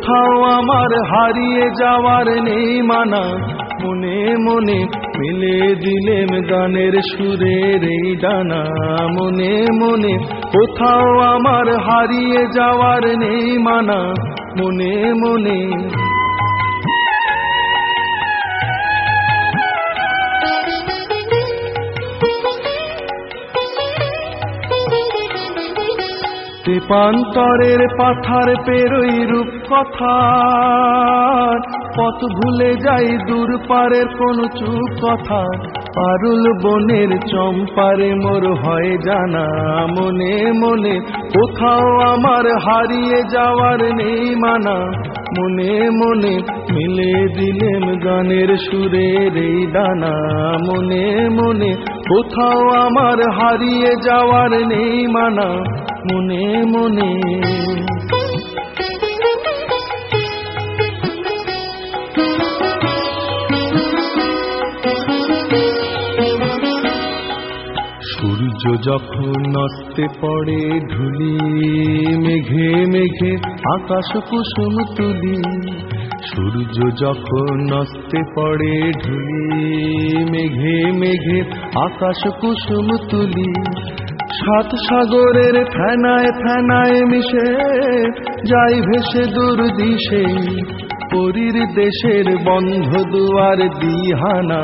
কোথাও আমার হারিয়ে যাওয়ার নেই মানা, মনে মনে মিলে দিলেম গানের সুরের এই ডানা। মনে মনে কোথাও আমার হারিয়ে যাওয়ার নেই মানা, মনে মনে। তেপান্তরের পাথার পেরোই রূপ কথার, পথ ভুলে যাই দূর পারের কোন চুপ কথা। পারুল বনের চম্পারে মোর হয় জানা, মনে মনে কোথাও আমার হারিয়ে যাওয়ার নেই মানা, মনে মনে মিলে দিলেম গানের সুরের এই ডানা। মনে মনে কোথাও আমার হারিয়ে যাওয়ার নেই মানা, মনে মনে। সূর্য যখন অস্তে পড়ে ঢুলি, মেঘে মেঘে আকাশ কুসুম তুলি। সূর্য যখন অস্তে পড়ে ঢুলি, মেঘে মেঘে আকাশ কুসুম তুলি। সাত সাগরের ফেনায় ফেনায় মিশে যাই ভেসে দূর দিশে, পরীর দেশের বন্ধ দুয়ার দিহানা।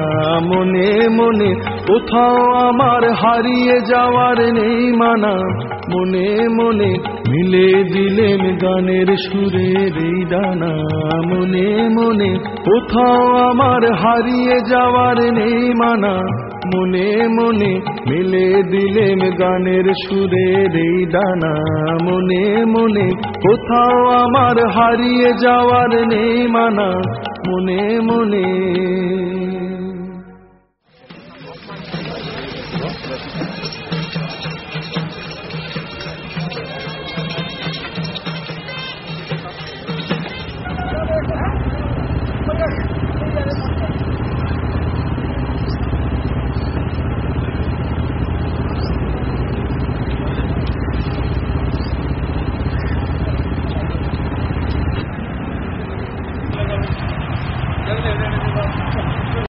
মনে মনে কোথাও আমার হারিয়ে যাওয়ার নেই মানা, মনে মনে মিলে দিলেম গানের সুরের এই ডানা। মনে মনে কোথাও আমার হারিয়ে যাওয়ার নেই মানা, মনে মনে মিলে দিলেম গানের সুরের এই ডানা। মনে মনে কোথাও আমার হারিয়ে যাওয়ার নেই মানা, মনে মনে।